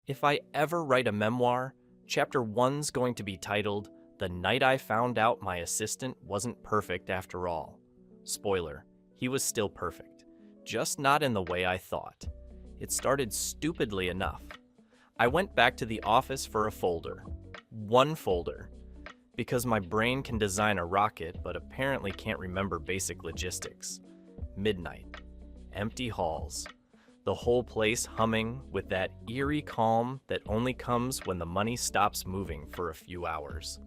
If I ever write a memoir, chapter 1's going to be titled, "The Night I Found Out My Assistant Wasn't Perfect After All." Spoiler, he was still perfect, just not in the way I thought. It started stupidly enough. I went back to the office for a folder. One folder. Because my brain can design a rocket, but apparently can't remember basic logistics. Midnight. Empty halls. The whole place humming with that eerie calm that only comes when the money stops moving for a few hours.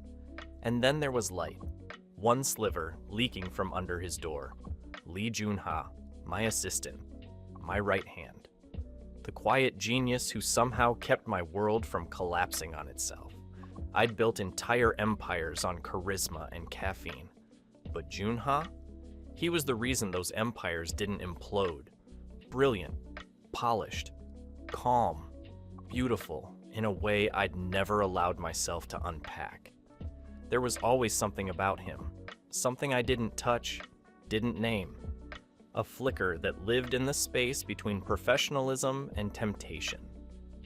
And then there was light. One sliver leaking from under his door. Joon-ha, my assistant. My right hand. The quiet genius who somehow kept my world from collapsing on itself. I'd built entire empires on charisma and caffeine. But Joon-ha? He was the reason those empires didn't implode. Brilliant, polished, calm, beautiful, in a way I'd never allowed myself to unpack. There was always something about him, something I didn't touch, didn't name. A flicker that lived in the space between professionalism and temptation.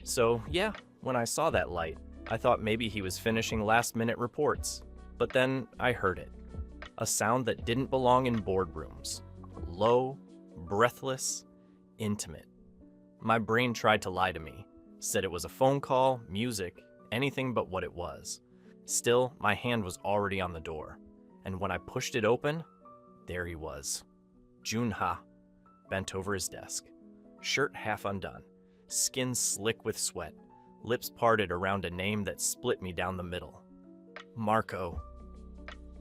So yeah, when I saw that light, I thought maybe he was finishing last-minute reports, but then I heard it. A sound that didn't belong in boardrooms. Low, breathless, intimate. My brain tried to lie to me, said it was a phone call, music, anything but what it was. Still, my hand was already on the door, and when I pushed it open, there he was. Joon-ha, bent over his desk, shirt half undone, skin slick with sweat, lips parted around a name that split me down the middle. Marco.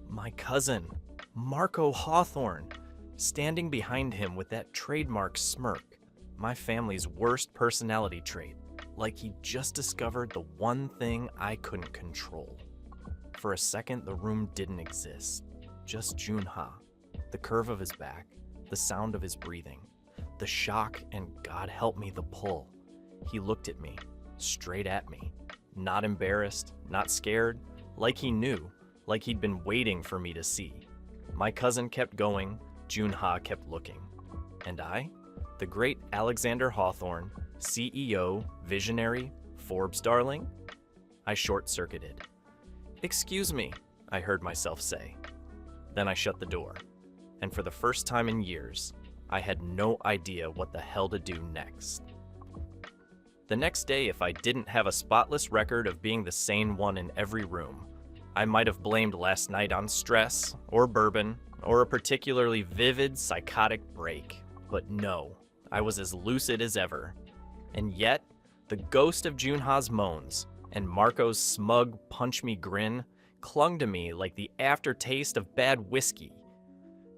My cousin, Marco Hawthorne, standing behind him with that trademark smirk, my family's worst personality trait, like he just discovered the one thing I couldn't control. For a second, the room didn't exist, just Joon-ha, the curve of his back, the sound of his breathing, the shock, and God help me, the pull. He looked at me. Straight at me. Not embarrassed, not scared, like he knew, like he'd been waiting for me to see. My cousin kept going, Joon-ha kept looking. And I, the great Alexander Hawthorne, CEO, visionary, Forbes darling? I short-circuited. "Excuse me," I heard myself say. Then I shut the door. And for the first time in years, I had no idea what the hell to do next. The next day, if I didn't have a spotless record of being the sane one in every room, I might have blamed last night on stress, or bourbon, or a particularly vivid psychotic break. But no, I was as lucid as ever. And yet, the ghost of Joon-ha's moans and Marco's smug punch-me grin clung to me like the aftertaste of bad whiskey.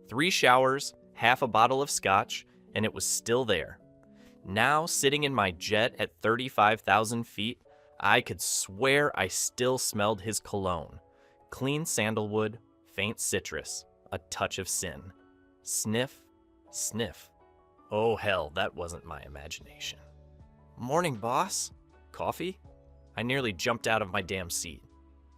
3 showers, half a bottle of scotch, and it was still there. Now, sitting in my jet at 35,000 feet, I could swear I still smelled his cologne. Clean sandalwood, faint citrus, a touch of sin. Sniff, sniff. Oh hell, that wasn't my imagination. "Morning, boss. Coffee?" I nearly jumped out of my damn seat.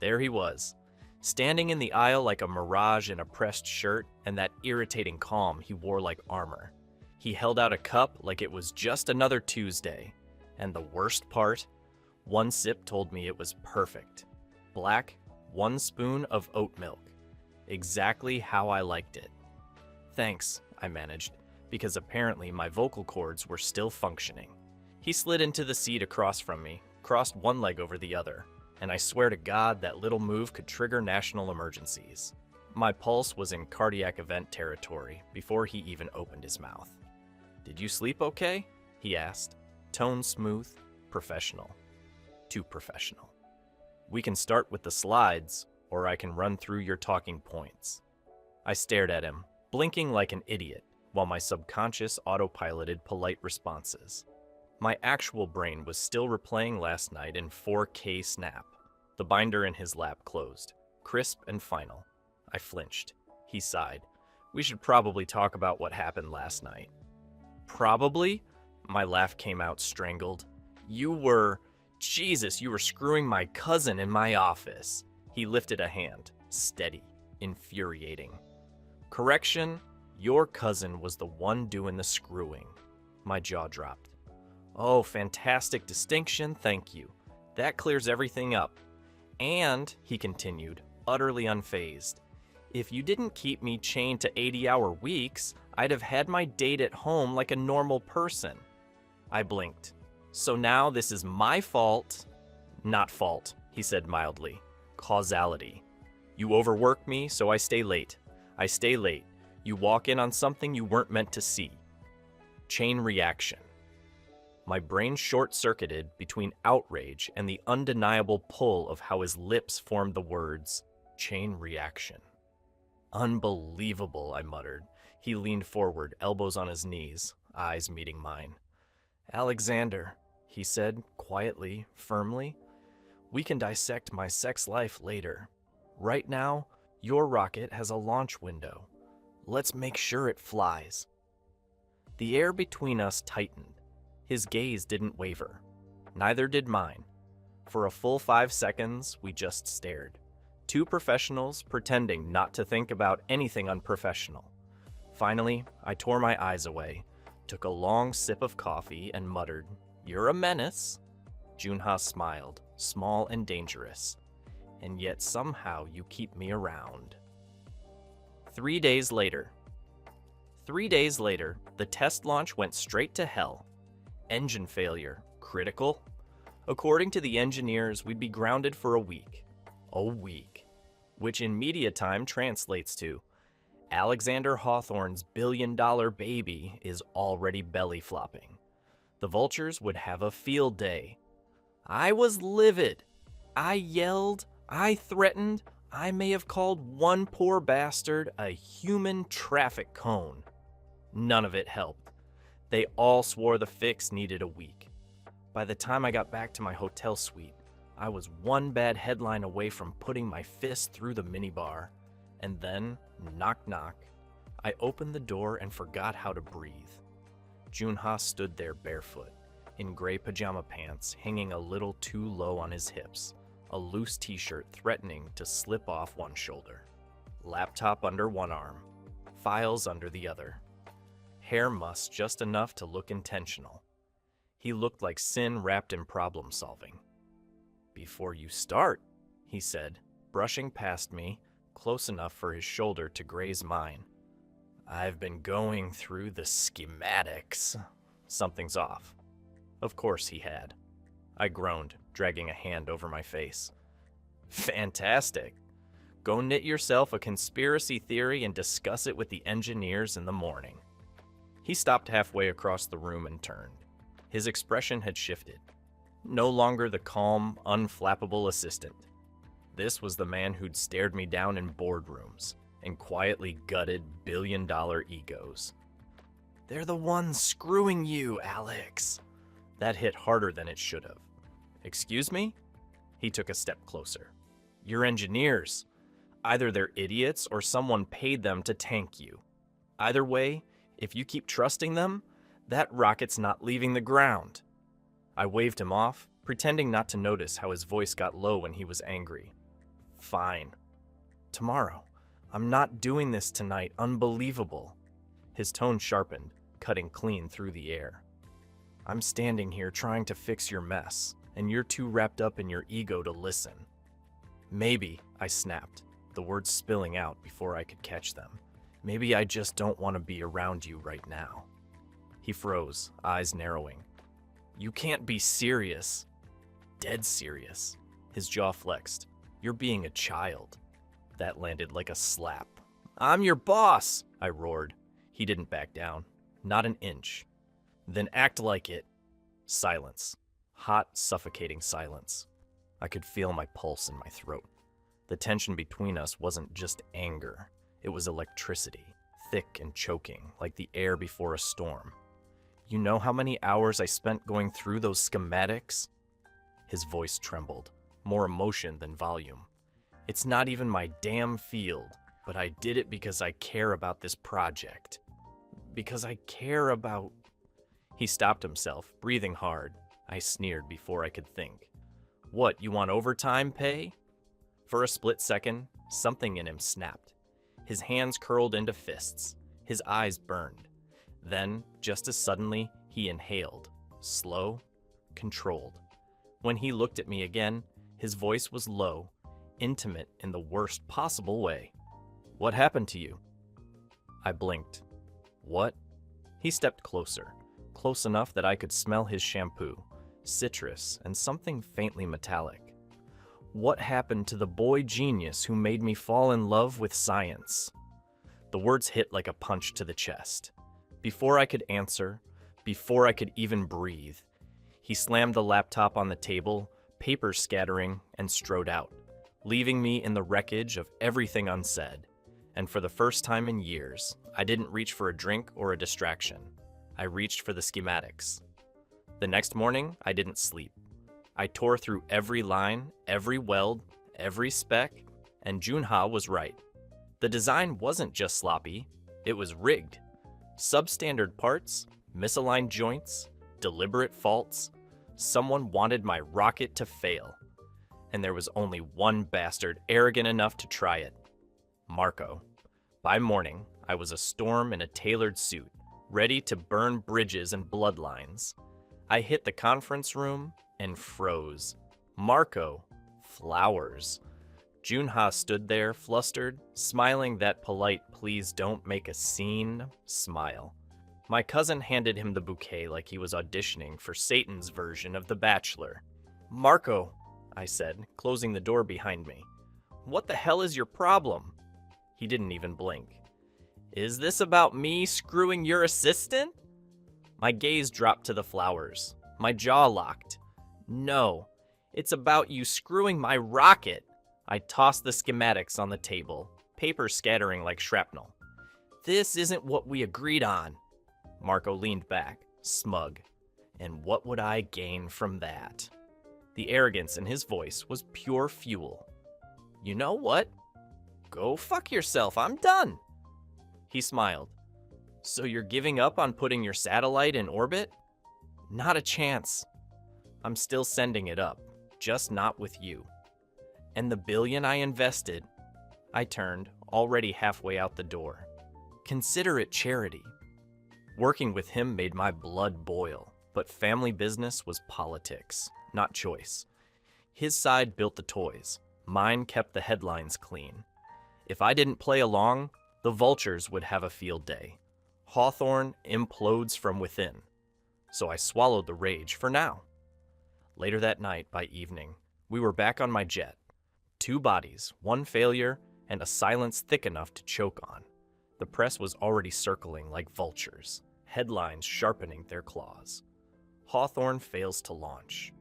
There he was, standing in the aisle like a mirage in a pressed shirt and that irritating calm he wore like armor. He held out a cup like it was just another Tuesday. And the worst part? One sip told me it was perfect. Black, 1 spoon of oat milk. Exactly how I liked it. "Thanks," I managed, because apparently my vocal cords were still functioning. He slid into the seat across from me, crossed one leg over the other, and I swear to God that little move could trigger national emergencies. My pulse was in cardiac event territory before he even opened his mouth. "Did you sleep okay?" he asked, tone smooth, professional. Too professional. "We can start with the slides, or I can run through your talking points." I stared at him, blinking like an idiot, while my subconscious autopiloted polite responses. My actual brain was still replaying last night in 4K snap. The binder in his lap closed, crisp and final. I flinched. He sighed. "We should probably talk about what happened last night." "Probably?" My laugh came out strangled. Jesus, you were screwing my cousin in my office." He lifted a hand, steady, infuriating. "Correction, your cousin was the one doing the screwing." My jaw dropped. Oh, fantastic distinction, thank you. That clears everything up. And, he continued, utterly unfazed, if you didn't keep me chained to 80-hour weeks, I'd have had my date at home like a normal person. I blinked. So now this is my fault. Not fault, he said mildly. Causality. You overwork me, so I stay late. I stay late. You walk in on something you weren't meant to see. Chain reaction. My brain short-circuited between outrage and the undeniable pull of how his lips formed the words, chain reaction. Unbelievable, I muttered. He leaned forward, elbows on his knees, eyes meeting mine. Alexander, he said, quietly, firmly, we can dissect my sex life later. Right now, your rocket has a launch window. Let's make sure it flies. The air between us tightened. His gaze didn't waver. Neither did mine. For a full 5 seconds, we just stared. Two professionals pretending not to think about anything unprofessional. Finally, I tore my eyes away, took a long sip of coffee, and muttered, "You're a menace." Joon-ha smiled, small and dangerous. And yet somehow you keep me around. 3 days later. 3 days later, the test launch went straight to hell. Engine failure. Critical? According to the engineers, we'd be grounded for a week. A week. Which in media time translates to, Alexander Hawthorne's billion-dollar baby is already belly flopping. The vultures would have a field day. I was livid. I yelled. I threatened. I may have called one poor bastard a human traffic cone. None of it helped. They all swore the fix needed a week. By the time I got back to my hotel suite, I was one bad headline away from putting my fist through the minibar. And then, knock knock, I opened the door and forgot how to breathe. Joon-ha stood there barefoot, in gray pajama pants hanging a little too low on his hips, a loose t-shirt threatening to slip off one shoulder. Laptop under one arm, files under the other. Hair muss just enough to look intentional. He looked like sin wrapped in problem solving. Before you start, he said, brushing past me, close enough for his shoulder to graze mine. I've been going through the schematics. Something's off. Of course he had. I groaned, dragging a hand over my face. Fantastic. Go knit yourself a conspiracy theory and discuss it with the engineers in the morning. He stopped halfway across the room and turned. His expression had shifted. No longer the calm, unflappable assistant. This was the man who'd stared me down in boardrooms and quietly gutted billion-dollar egos. They're the ones screwing you, Alex. That hit harder than it should have. Excuse me? He took a step closer. You're engineers. Either they're idiots or someone paid them to tank you. Either way, if you keep trusting them, that rocket's not leaving the ground. I waved him off, pretending not to notice how his voice got low when he was angry. Fine. Tomorrow. I'm not doing this tonight. Unbelievable. His tone sharpened, cutting clean through the air. I'm standing here trying to fix your mess, and you're too wrapped up in your ego to listen. Maybe, I snapped, the words spilling out before I could catch them. Maybe I just don't want to be around you right now. He froze, eyes narrowing. You can't be serious. Dead serious. His jaw flexed. You're being a child. That landed like a slap. I'm your boss, I roared. He didn't back down. Not an inch. Then act like it. Silence. Hot, suffocating silence. I could feel my pulse in my throat. The tension between us wasn't just anger. It was electricity, thick and choking, like the air before a storm. You know how many hours I spent going through those schematics? His voice trembled, more emotion than volume. It's not even my damn field, but I did it because I care about this project. Because I care about... He stopped himself, breathing hard. I sneered before I could think. What, you want overtime pay? For a split second, something in him snapped. His hands curled into fists. His eyes burned. Then, just as suddenly, he inhaled, slow, controlled. When he looked at me again, his voice was low, intimate in the worst possible way. "What happened to you?" I blinked. "What?" He stepped closer, close enough that I could smell his shampoo, citrus, and something faintly metallic. "What happened to the boy genius who made me fall in love with science?" The words hit like a punch to the chest. Before I could answer, before I could even breathe, he slammed the laptop on the table, papers scattering, and strode out, leaving me in the wreckage of everything unsaid. And for the first time in years, I didn't reach for a drink or a distraction. I reached for the schematics. The next morning, I didn't sleep. I tore through every line, every weld, every spec, and Joon-ha was right. The design wasn't just sloppy, it was rigged. Substandard parts, misaligned joints, deliberate faults. Someone wanted my rocket to fail. And there was only one bastard arrogant enough to try it. Marco. By morning, I was a storm in a tailored suit, ready to burn bridges and bloodlines. I hit the conference room and froze. Marco. Flowers. Joon-ha stood there, flustered, smiling that polite "please don't make a scene" smile. My cousin handed him the bouquet like he was auditioning for Satan's version of The Bachelor. "Marco," I said, closing the door behind me. "What the hell is your problem?" He didn't even blink. "Is this about me screwing your assistant?" My gaze dropped to the flowers. My jaw locked. "No, it's about you screwing my rocket." I tossed the schematics on the table, paper scattering like shrapnel. "This isn't what we agreed on." Marco leaned back, smug. And what would I gain from that? The arrogance in his voice was pure fuel. "You know what? Go fuck yourself, I'm done." He smiled. "So you're giving up on putting your satellite in orbit?" "Not a chance. I'm still sending it up, just not with you. And the $1 billion I invested," I turned, already halfway out the door. "Consider it charity." Working with him made my blood boil, but family business was politics, not choice. His side built the toys, mine kept the headlines clean. If I didn't play along, the vultures would have a field day. Hawthorne implodes from within. So I swallowed the rage for now. Later that night, by evening, we were back on my jet. 2 bodies, 1 failure, and a silence thick enough to choke on. The press was already circling like vultures, headlines sharpening their claws. Hawthorne fails to launch.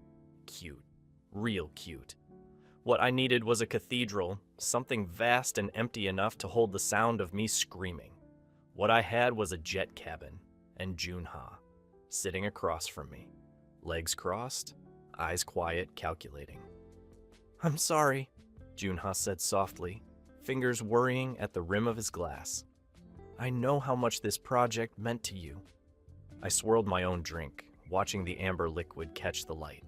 Cute. Real cute. What I needed was a cathedral, something vast and empty enough to hold the sound of me screaming. What I had was a jet cabin, and Joon-ha, sitting across from me. Legs crossed, eyes quiet, calculating. "I'm sorry," Joon-ha said softly, fingers worrying at the rim of his glass. "I know how much this project meant to you." I swirled my own drink, watching the amber liquid catch the light.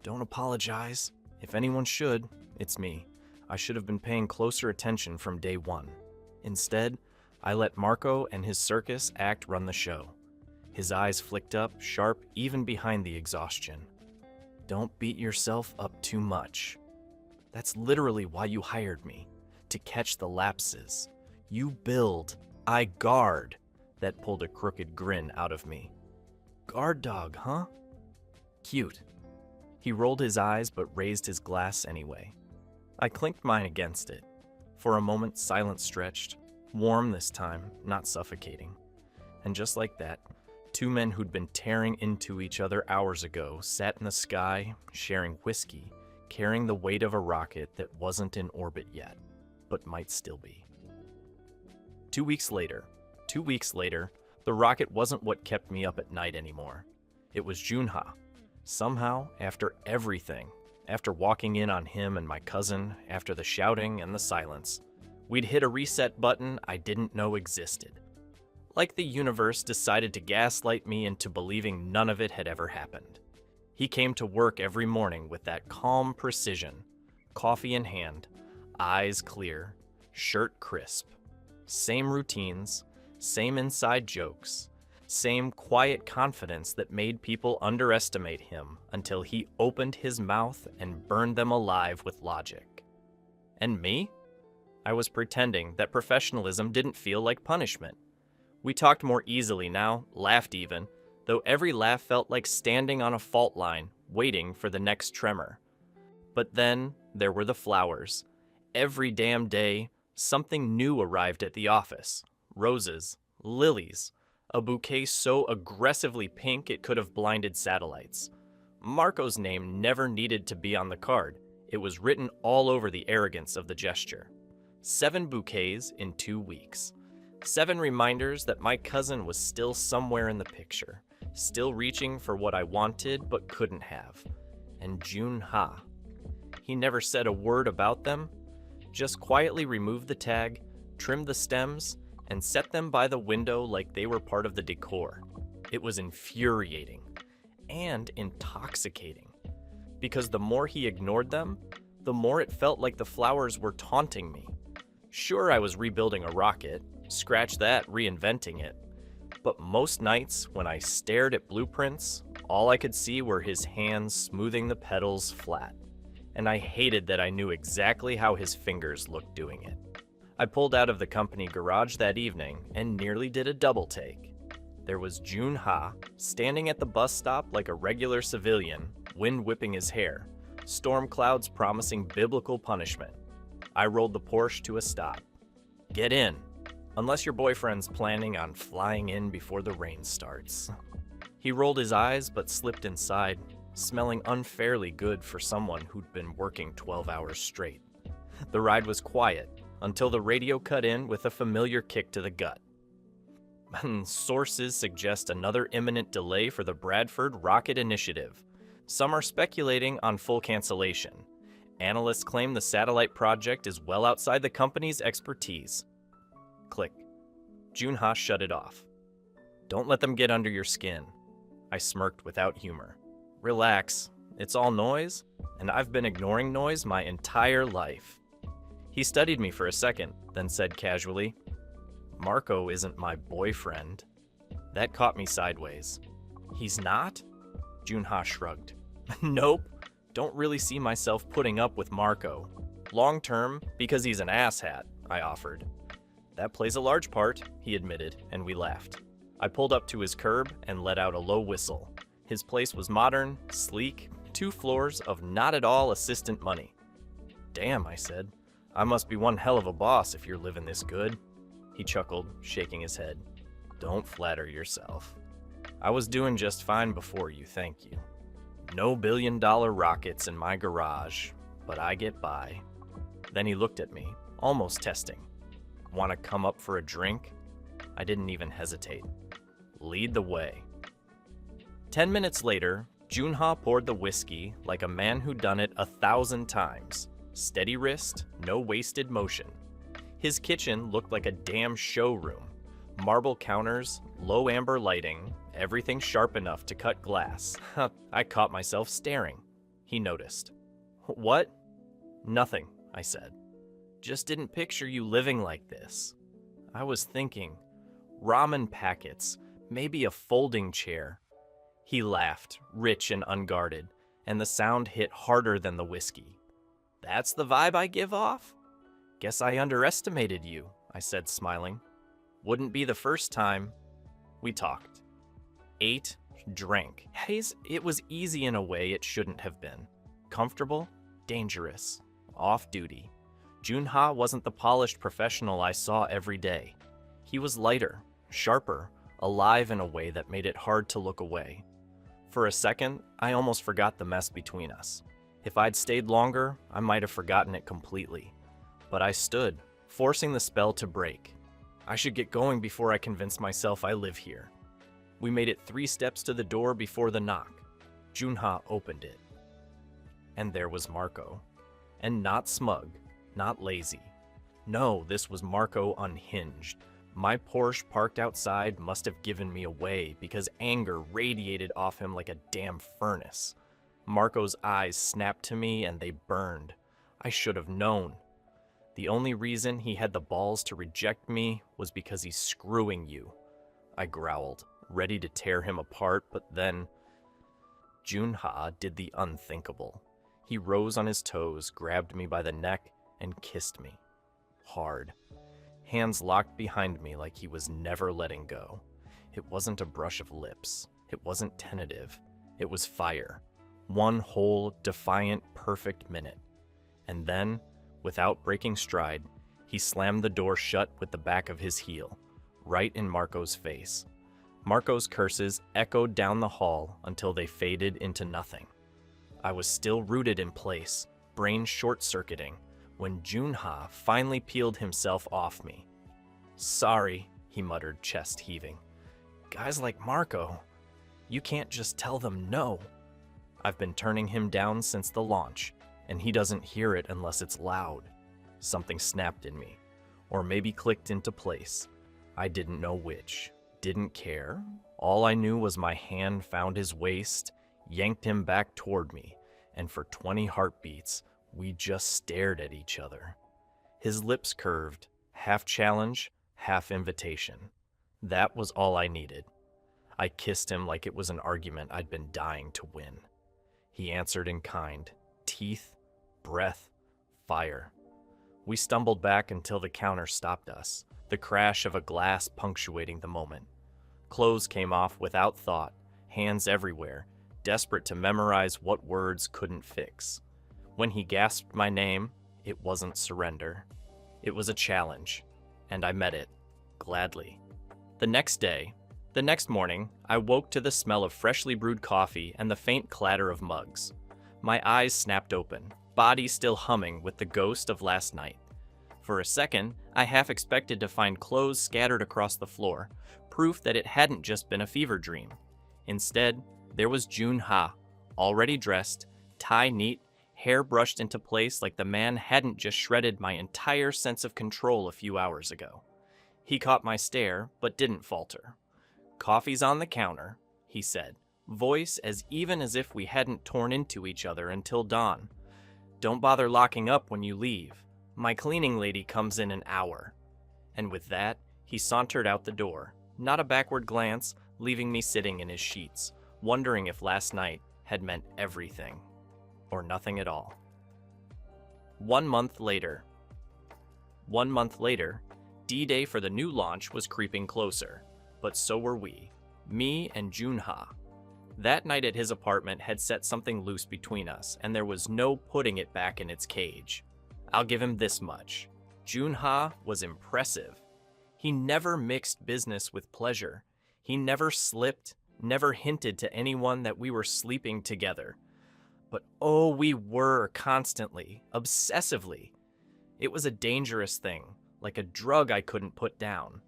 "Don't apologize. If anyone should, it's me. I should have been paying closer attention from day one. Instead, I let Marco and his circus act run the show." His eyes flicked up, sharp even behind the exhaustion. "Don't beat yourself up too much. That's literally why you hired me, to catch the lapses. You build, I guard." That pulled a crooked grin out of me. "Guard dog, huh? Cute." He rolled his eyes but raised his glass anyway. I clinked mine against it. For a moment, silence stretched. Warm this time, not suffocating. And just like that, 2 men who'd been tearing into each other hours ago sat in the sky, sharing whiskey, carrying the weight of a rocket that wasn't in orbit yet, but might still be. 2 weeks later, the rocket wasn't what kept me up at night anymore. It was Joon-ha. Somehow, after everything, after walking in on him and my cousin, after the shouting and the silence, we'd hit a reset button I didn't know existed. Like the universe decided to gaslight me into believing none of it had ever happened. He came to work every morning with that calm precision, coffee in hand, eyes clear, shirt crisp. Same routines, same inside jokes, Same quiet confidence that made people underestimate him until he opened his mouth and burned them alive with logic. And me? I was pretending that professionalism didn't feel like punishment. We talked more easily now, laughed even, though every laugh felt like standing on a fault line, waiting for the next tremor. But then there were the flowers. Every damn day, something new arrived at the office. Roses, lilies, a bouquet so aggressively pink it could have blinded satellites. Marco's name never needed to be on the card. It was written all over the arrogance of the gesture. 7 bouquets in 2 weeks. 7 reminders that my cousin was still somewhere in the picture, still reaching for what I wanted but couldn't have. And Joon-ha. He never said a word about them, just quietly removed the tag, trimmed the stems, and set them by the window like they were part of the decor. It was infuriating and intoxicating, because the more he ignored them, the more it felt like the flowers were taunting me. Sure, I was rebuilding a rocket, scratch that, reinventing it, but most nights when I stared at blueprints, all I could see were his hands smoothing the petals flat, and I hated that I knew exactly how his fingers looked doing it. I pulled out of the company garage that evening and nearly did a double take. There was Joon-ha standing at the bus stop like a regular civilian, wind whipping his hair, storm clouds promising biblical punishment. I rolled the Porsche to a stop. Get in, unless your boyfriend's planning on flying in before the rain starts. He rolled his eyes but slipped inside, smelling unfairly good for someone who'd been working 12 hours straight. The ride was quiet, until the radio cut in with a familiar kick to the gut. Sources suggest another imminent delay for the Bradford rocket initiative. Some are speculating on full cancellation. Analysts claim the satellite project is well outside the company's expertise. Click. Joon-ha shut it off. Don't let them get under your skin. I smirked without humor. Relax, it's all noise, and I've been ignoring noise my entire life. He studied me for a second, then said casually, Marco isn't my boyfriend. That caught me sideways. He's not? Joon-ha shrugged. Nope, don't really see myself putting up with Marco. Long term, because he's an asshat, I offered. That plays a large part, he admitted, and we laughed. I pulled up to his curb and let out a low whistle. His place was modern, sleek, 2 floors of not at all assistant money. Damn, I said. I must be one hell of a boss if you're living this good. He chuckled, shaking his head. Don't flatter yourself. I was doing just fine before you, thank you. No billion-dollar rockets in my garage, but I get by. Then he looked at me, almost testing. Want to come up for a drink? I didn't even hesitate. Lead the way. 10 minutes later, Joon-ha poured the whiskey like a man who'd done it 1,000 times. Steady wrist, no wasted motion. His kitchen looked like a damn showroom. Marble counters, low amber lighting, everything sharp enough to cut glass. I caught myself staring. He noticed. What? Nothing, I said. Just didn't picture you living like this. I was thinking, ramen packets, maybe a folding chair. He laughed, rich and unguarded, and the sound hit harder than the whiskey. That's the vibe I give off? Guess I underestimated you, I said, smiling. Wouldn't be the first time. We talked. Ate, drank. It was easy in a way it shouldn't have been. Comfortable, dangerous, off-duty. Joon-ha wasn't the polished professional I saw every day. He was lighter, sharper, alive in a way that made it hard to look away. For a second, I almost forgot the mess between us. If I'd stayed longer, I might have forgotten it completely. But I stood, forcing the spell to break. I should get going before I convince myself I live here. We made it 3 steps to the door before the knock. Joon-ha opened it. And there was Marco. And not smug, not lazy. No, this was Marco unhinged. My Porsche parked outside must have given me away because anger radiated off him like a damn furnace. Marco's eyes snapped to me and they burned. I should have known. The only reason he had the balls to reject me was because he's screwing you. I growled, ready to tear him apart, but then Joon-ha did the unthinkable. He rose on his toes, grabbed me by the neck, and kissed me. Hard. Hands locked behind me like he was never letting go. It wasn't a brush of lips. It wasn't tentative. It was fire. One whole, defiant, perfect minute. And then, without breaking stride, he slammed the door shut with the back of his heel, right in Marco's face. Marco's curses echoed down the hall until they faded into nothing. I was still rooted in place, brain short-circuiting, when Joon-ha finally peeled himself off me. "Sorry," he muttered, chest heaving. "Guys like Marco, you can't just tell them no." I've been turning him down since the launch, and he doesn't hear it unless it's loud. Something snapped in me, or maybe clicked into place. I didn't know which. Didn't care. All I knew was my hand found his waist, yanked him back toward me, and for 20 heartbeats, we just stared at each other. His lips curved, half challenge, half invitation. That was all I needed. I kissed him like it was an argument I'd been dying to win. He answered in kind, teeth, breath, fire. We stumbled back until the counter stopped us, the crash of a glass punctuating the moment. Clothes came off without thought, hands everywhere, desperate to memorize what words couldn't fix. When he gasped my name, it wasn't surrender. It was a challenge, and I met it, gladly. The next morning, I woke to the smell of freshly brewed coffee and the faint clatter of mugs. My eyes snapped open, body still humming with the ghost of last night. For a second, I half expected to find clothes scattered across the floor, proof that it hadn't just been a fever dream. Instead, there was Joon-ha, already dressed, tie neat, hair brushed into place like the man hadn't just shredded my entire sense of control a few hours ago. He caught my stare, but didn't falter. "Coffee's on the counter," he said, voice as even as if we hadn't torn into each other until dawn. "Don't bother locking up when you leave. My cleaning lady comes in an hour." And with that, he sauntered out the door, not a backward glance, leaving me sitting in his sheets, wondering if last night had meant everything, or nothing at all. 1 month later, D-Day for the new launch was creeping closer, but so were we, me and Joon-ha. That night at his apartment had set something loose between us, and there was no putting it back in its cage. I'll give him this much. Joon-ha was impressive. He never mixed business with pleasure. He never slipped, never hinted to anyone that we were sleeping together. But oh, we were constantly, obsessively. It was a dangerous thing, like a drug I couldn't put down.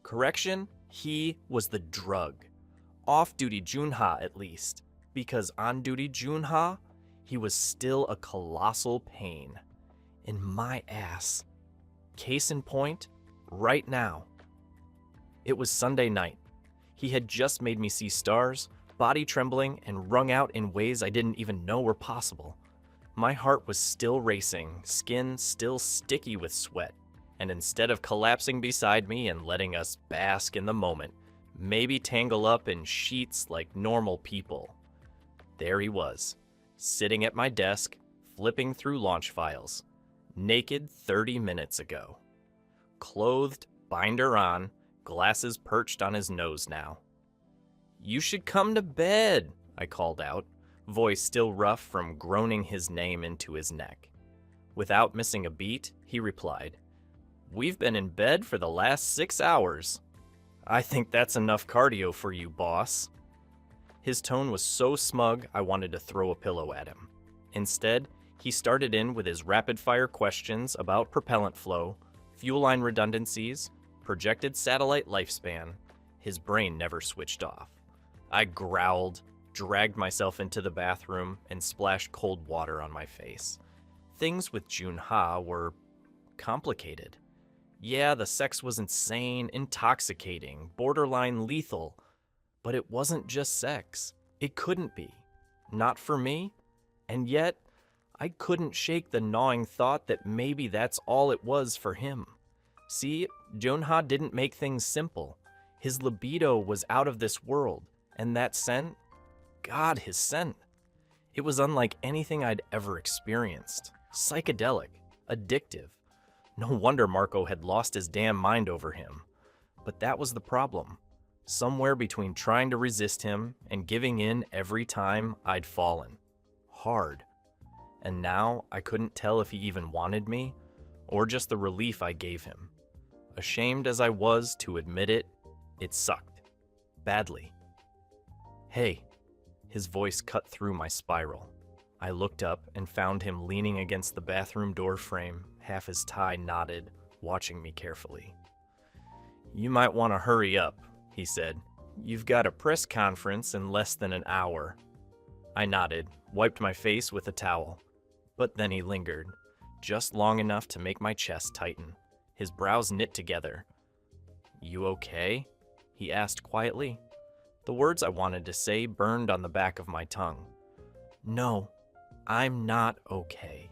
Correction, he was the drug. Off-duty Joon-ha, at least, because on-duty Joon-ha, he was still a colossal pain. In my ass. Case in point, right now. It was Sunday night. He had just made me see stars, body trembling, and wrung out in ways I didn't even know were possible. My heart was still racing, skin still sticky with sweat, and instead of collapsing beside me and letting us bask in the moment, maybe tangle up in sheets like normal people, there he was, sitting at my desk, flipping through launch files. Naked 30 minutes ago. Clothed, binder on, glasses perched on his nose now. "You should come to bed," I called out, voice still rough from groaning his name into his neck. Without missing a beat, he replied, "We've been in bed for the last 6 hours. I think that's enough cardio for you, boss." His tone was so smug I wanted to throw a pillow at him. Instead, he started in with his rapid-fire questions about propellant flow, fuel line redundancies, projected satellite lifespan. His brain never switched off. I growled, dragged myself into the bathroom, and splashed cold water on my face. Things with Joon-ha were complicated. Yeah, the sex was insane, intoxicating, borderline lethal, but it wasn't just sex. It couldn't be. Not for me, and yet I couldn't shake the gnawing thought that maybe that's all it was for him. See, Joon-ha didn't make things simple. His libido was out of this world, and that scent, God, his scent. It was unlike anything I'd ever experienced. Psychedelic, addictive. No wonder Marco had lost his damn mind over him. But that was the problem. Somewhere between trying to resist him and giving in every time I'd fallen. Hard. And now I couldn't tell if he even wanted me, or just the relief I gave him. Ashamed as I was to admit it, it sucked. Badly. Hey, his voice cut through my spiral. I looked up and found him leaning against the bathroom door frame, half his tie knotted, watching me carefully. You might want to hurry up, he said. You've got a press conference in less than an hour. I nodded, wiped my face with a towel. But then he lingered, just long enough to make my chest tighten. His brows knit together. You okay? He asked quietly. The words I wanted to say burned on the back of my tongue. No, I'm not okay.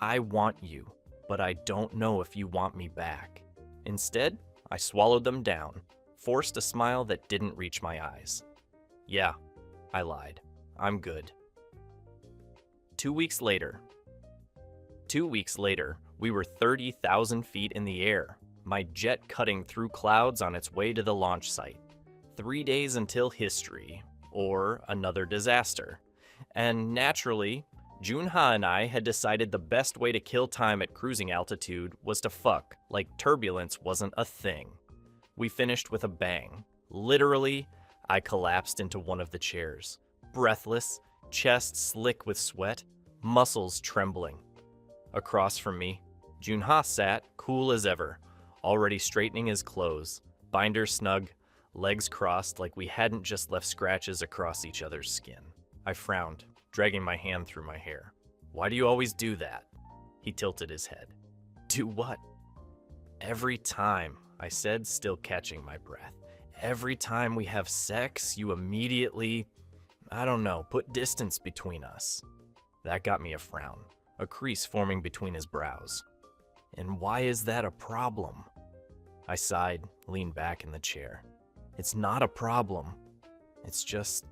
I want you, but I don't know if you want me back. Instead, I swallowed them down, forced a smile that didn't reach my eyes. Yeah, I lied. I'm good. 2 weeks later, we were 30,000 feet in the air, my jet cutting through clouds on its way to the launch site. 3 days until history, or another disaster. And naturally, Joon-ha and I had decided the best way to kill time at cruising altitude was to fuck like turbulence wasn't a thing. We finished with a bang. Literally, I collapsed into one of the chairs, breathless, chest slick with sweat, muscles trembling. Across from me, Joon-ha sat, cool as ever, already straightening his clothes, binder snug, legs crossed like we hadn't just left scratches across each other's skin. I frowned, dragging my hand through my hair. Why do you always do that? He tilted his head. Do what? Every time, I said, still catching my breath. Every time we have sex, you immediately, I don't know, put distance between us. That got me a frown, a crease forming between his brows. And why is that a problem? I sighed, leaned back in the chair. It's not a problem. It's just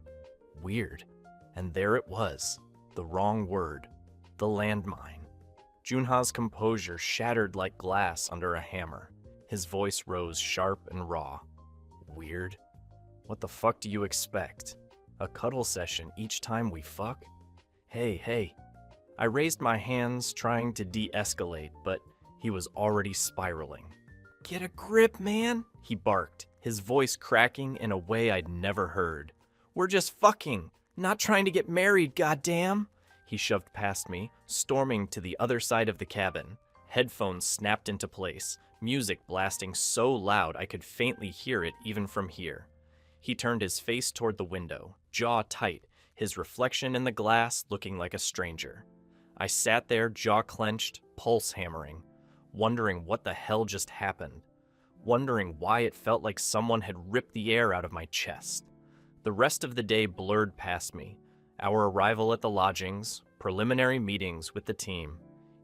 weird. And there it was, the wrong word, the landmine. Joon-ha's composure shattered like glass under a hammer. His voice rose sharp and raw. Weird? What the fuck do you expect? A cuddle session each time we fuck? Hey. I raised my hands, trying to de-escalate, but he was already spiraling. Get a grip, man, he barked, his voice cracking in a way I'd never heard. We're just fucking, not trying to get married, goddamn. He shoved past me, storming to the other side of the cabin. Headphones snapped into place, music blasting so loud I could faintly hear it even from here. He turned his face toward the window, jaw tight, his reflection in the glass looking like a stranger. I sat there, jaw clenched, pulse hammering, wondering what the hell just happened, wondering why it felt like someone had ripped the air out of my chest. The rest of the day blurred past me. Our arrival at the lodgings, preliminary meetings with the team,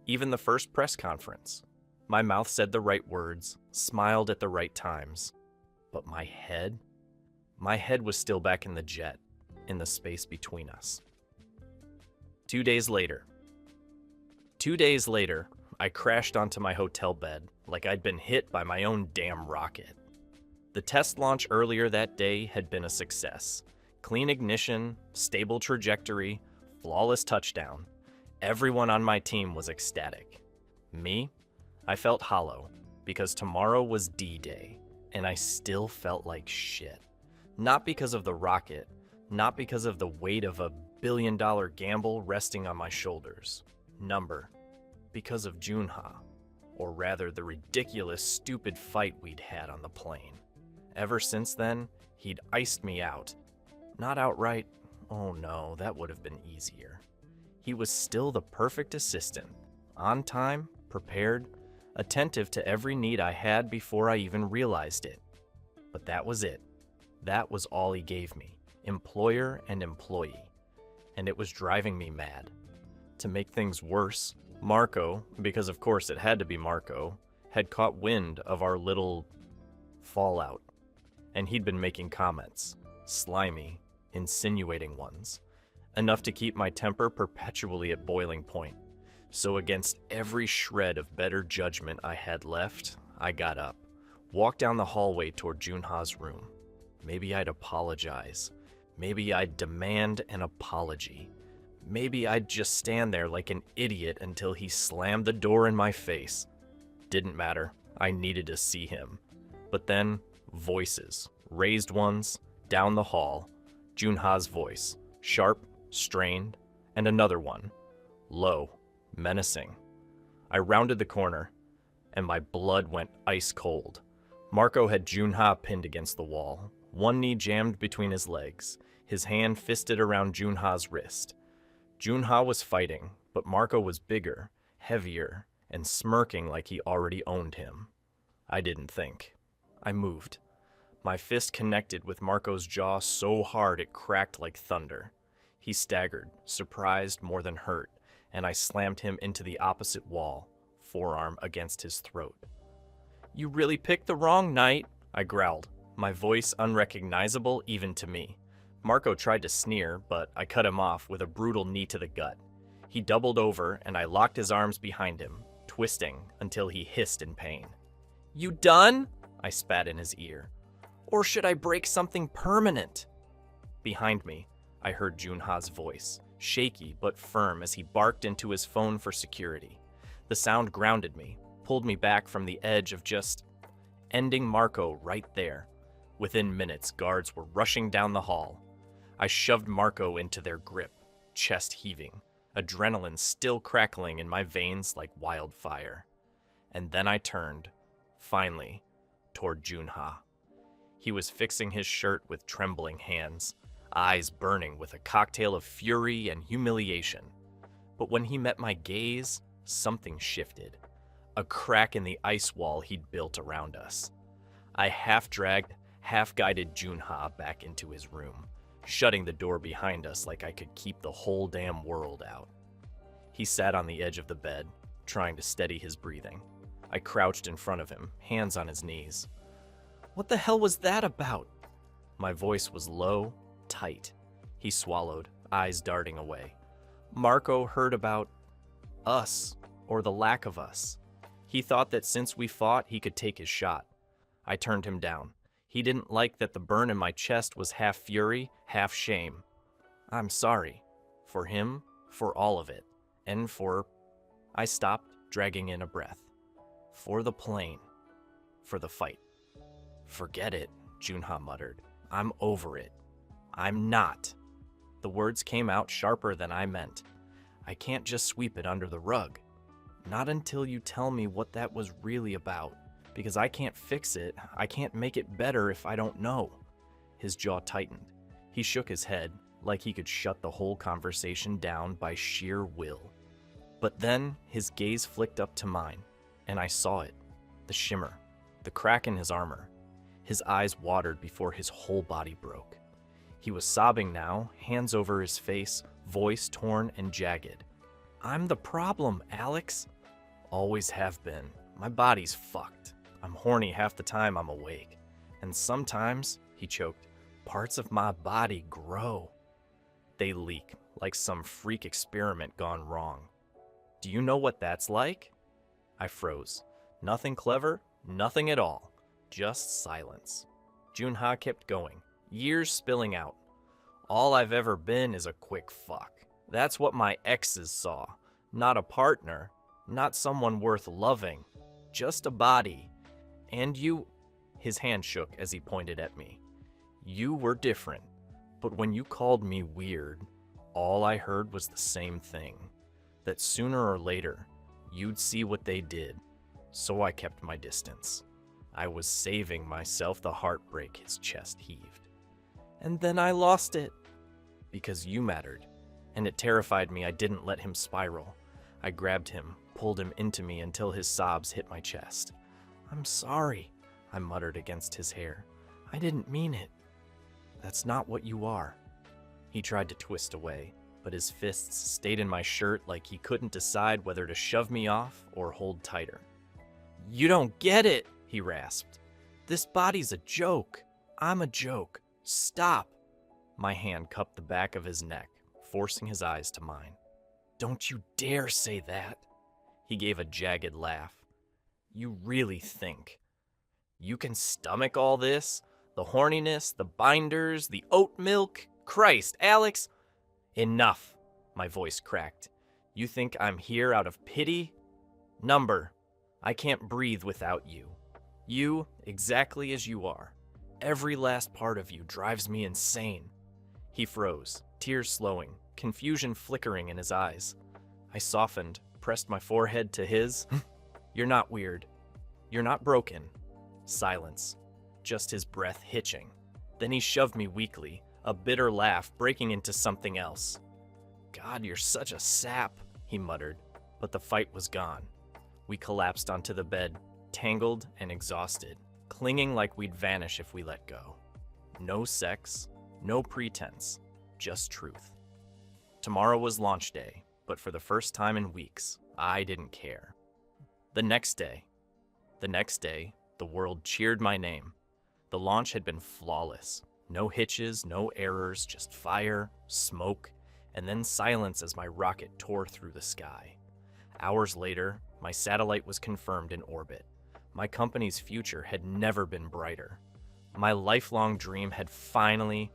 even the first press conference. My mouth said the right words, smiled at the right times. But my head? My head was still back in the jet, in the space between us. 2 days later, I crashed onto my hotel bed like I'd been hit by my own damn rocket. The test launch earlier that day had been a success. Clean ignition, stable trajectory, flawless touchdown. Everyone on my team was ecstatic. Me? I felt hollow, because tomorrow was D-Day, and I still felt like shit. Not because of the rocket, not because of the weight of $1 billion gamble resting on my shoulders. Because of Joon-ha, or rather the ridiculous, stupid fight we'd had on the plane. Ever since then, he'd iced me out. Not outright, oh no, that would have been easier. He was still the perfect assistant, on time, prepared, attentive to every need I had before I even realized it. But that was it. That was all he gave me, employer and employee. And it was driving me mad. To make things worse, Marco, because of course it had to be Marco, had caught wind of our little fallout. and he'd been making comments, slimy, insinuating ones, enough to keep my temper perpetually at boiling point. So against every shred of better judgment I had left, I got up, walked down the hallway toward Joon-ha's room. Maybe I'd apologize. Maybe I'd demand an apology. Maybe I'd just stand there like an idiot until he slammed the door in my face. Didn't matter. I needed to see him. But then, voices, raised ones, down the hall. Joon-ha's voice, sharp, strained, and another one, low, menacing. I rounded the corner, and my blood went ice cold. Marco had Joon-ha pinned against the wall, one knee jammed between his legs, his hand fisted around Joon-ha's wrist. Joon-ha was fighting, but Marco was bigger, heavier, and smirking like he already owned him. I didn't think. I moved. My fist connected with Marco's jaw so hard it cracked like thunder. He staggered, surprised more than hurt, and I slammed him into the opposite wall, forearm against his throat. "You really picked the wrong night," I growled, my voice unrecognizable even to me. Marco tried to sneer, but I cut him off with a brutal knee to the gut. He doubled over, and I locked his arms behind him, twisting until he hissed in pain. "You done?" I spat in his ear. "Or should I break something permanent?" Behind me, I heard Joon-ha's voice, shaky but firm as he barked into his phone for security. The sound grounded me, pulled me back from the edge of just ending Marco right there. Within minutes, guards were rushing down the hall. I shoved Marco into their grip, chest heaving, adrenaline still crackling in my veins like wildfire. And then I turned, finally, toward Joon-ha. He was fixing his shirt with trembling hands, eyes burning with a cocktail of fury and humiliation. But when he met my gaze, something shifted. A crack in the ice wall he'd built around us. I half-dragged, half-guided Joon-ha back into his room, shutting the door behind us like I could keep the whole damn world out. He sat on the edge of the bed, trying to steady his breathing. I crouched in front of him, hands on his knees. "What the hell was that about?" My voice was low, tight. He swallowed, eyes darting away. Marco heard about us, or the lack of us. He thought that since we fought, he could take his shot. I turned him down. He didn't like that the burn in my chest was half fury, half shame. I'm sorry. For him, for all of it, and for... I stopped, dragging in a breath. For the plane. For the fight. "Forget it," Joon-ha muttered. "I'm over it." "I'm not." The words came out sharper than I meant. "I can't just sweep it under the rug. Not until you tell me what that was really about. Because I can't fix it. I can't make it better if I don't know." His jaw tightened. He shook his head, like he could shut the whole conversation down by sheer will. But then his gaze flicked up to mine, and I saw it. The shimmer. The crack in his armor. His eyes watered before his whole body broke. He was sobbing now, hands over his face, voice torn and jagged. "I'm the problem, Alex. Always have been. My body's fucked. I'm horny half the time I'm awake. And sometimes," he choked, "parts of my body grow. They leak, like some freak experiment gone wrong. Do you know what that's like?" I froze. Nothing clever, nothing at all. Just silence. Joon-ha kept going, years spilling out. "All I've ever been is a quick fuck. That's what my exes saw. Not a partner. Not someone worth loving. Just a body. And you..." His hand shook as he pointed at me. "You were different. But when you called me weird, all I heard was the same thing. That sooner or later, you'd see what they did. So I kept my distance. I was saving myself the heartbreak," his chest heaved. "And then I lost it." "Because you mattered. And it terrified me I didn't let him spiral. I grabbed him, pulled him into me until his sobs hit my chest. "I'm sorry," I muttered against his hair. "I didn't mean it." "That's not what you are." He tried to twist away, but his fists stayed in my shirt like he couldn't decide whether to shove me off or hold tighter. "You don't get it," he rasped. "This body's a joke. I'm a joke. Stop. My hand cupped the back of his neck, forcing his eyes to mine. Don't you dare say that. He gave a jagged laugh. You really think you can stomach all this? The horniness, the binders, the oat milk? Christ, Alex! Enough, my voice cracked. You think I'm here out of pity? Number, I can't breathe without you. You, exactly as you are. Every last part of you drives me insane. He froze, tears slowing, confusion flickering in his eyes. I softened, pressed my forehead to his. You're not weird. You're not broken. Silence. Just his breath hitching. Then he shoved me weakly, a bitter laugh breaking into something else. God, you're such a sap, he muttered, but the fight was gone. We collapsed onto the bed, tangled and exhausted, clinging like we'd vanish if we let go. No sex, no pretense, just truth. Tomorrow was launch day, but for the first time in weeks, I didn't care. The next day, the world cheered my name. The launch had been flawless. No hitches, no errors, just fire, smoke, and then silence as my rocket tore through the sky. Hours later, my satellite was confirmed in orbit. My company's future had never been brighter. My lifelong dream had finally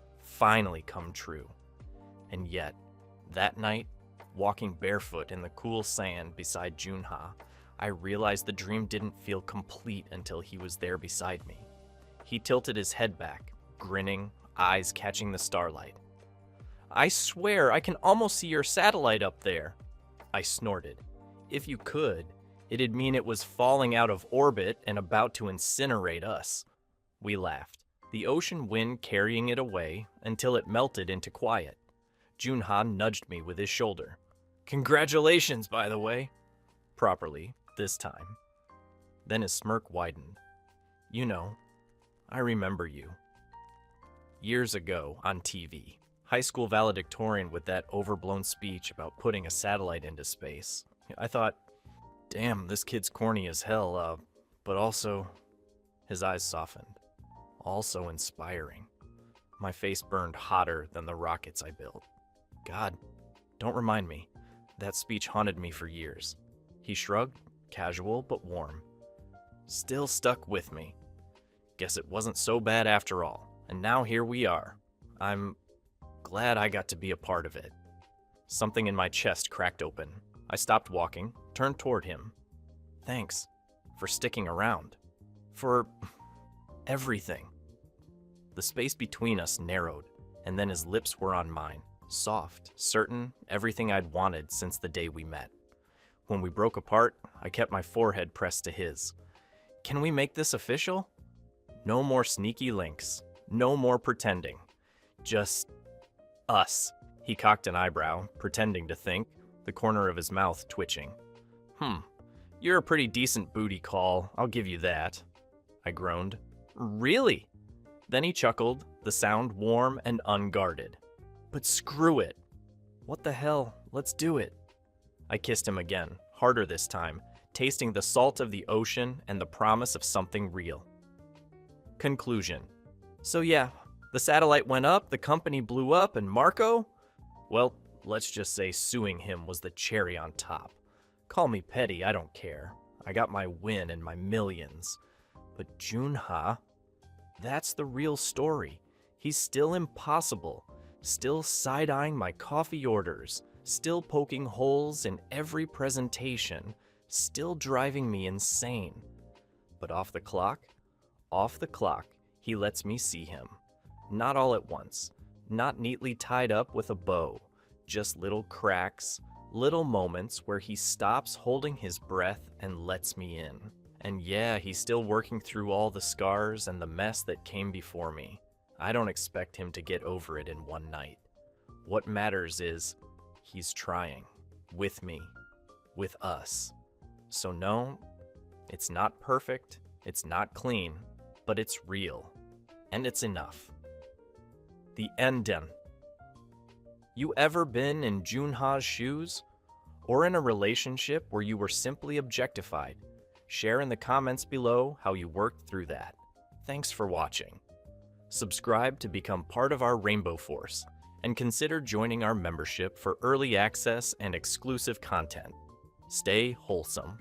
come true. And yet, that night, walking barefoot in the cool sand beside Joon-ha, I realized the dream didn't feel complete until he was there beside me. He tilted his head back, grinning, eyes catching the starlight. I swear I can almost see your satellite up there. I snorted. If you could, it'd mean it was falling out of orbit and about to incinerate us. We laughed, the ocean wind carrying it away until it melted into quiet. Joon-ha nudged me with his shoulder. Congratulations, by the way. Properly, this time. Then his smirk widened. You know, I remember you. Years ago, on TV, high school valedictorian with that overblown speech about putting a satellite into space. I thought, damn, this kid's corny as hell, but also... His eyes softened. Also inspiring. My face burned hotter than the rockets I built. God, don't remind me. That speech haunted me for years. He shrugged, casual but warm. Still stuck with me. Guess it wasn't so bad after all, and now here we are. I'm glad I got to be a part of it. Something in my chest cracked open. I stopped walking, turned toward him. Thanks for sticking around. For everything. The space between us narrowed, and then his lips were on mine, soft, certain, everything I'd wanted since the day we met. When we broke apart, I kept my forehead pressed to his. Can we make this official? No more sneaky links. No more pretending. Just us. He cocked an eyebrow, pretending to think, the corner of his mouth twitching. You're a pretty decent booty call, I'll give you that. I groaned. Really? Then he chuckled, the sound warm and unguarded. But screw it. What the hell? Let's do it. I kissed him again, harder this time, tasting the salt of the ocean and the promise of something real. Conclusion. So yeah, the satellite went up, the company blew up, and Marco? Well, let's just say suing him was the cherry on top. Call me petty, I don't care. I got my win and my millions. But Joon-ha, that's the real story. He's still impossible, still side-eyeing my coffee orders, still poking holes in every presentation, still driving me insane. But off the clock, he lets me see him. Not all at once, not neatly tied up with a bow, just little cracks, little moments where he stops holding his breath and lets me in. And yeah, he's still working through all the scars and the mess that came before me. I don't expect him to get over it in one night. What matters is, he's trying. With me. With us. So no, it's not perfect, it's not clean, but it's real. And it's enough. The enden. You ever been in Joon-ha's shoes? Or in a relationship where you were simply objectified? Share in the comments below how you worked through that. Thanks for watching. Subscribe to become part of our Rainbow Force, and consider joining our membership for early access and exclusive content. Stay wholesome.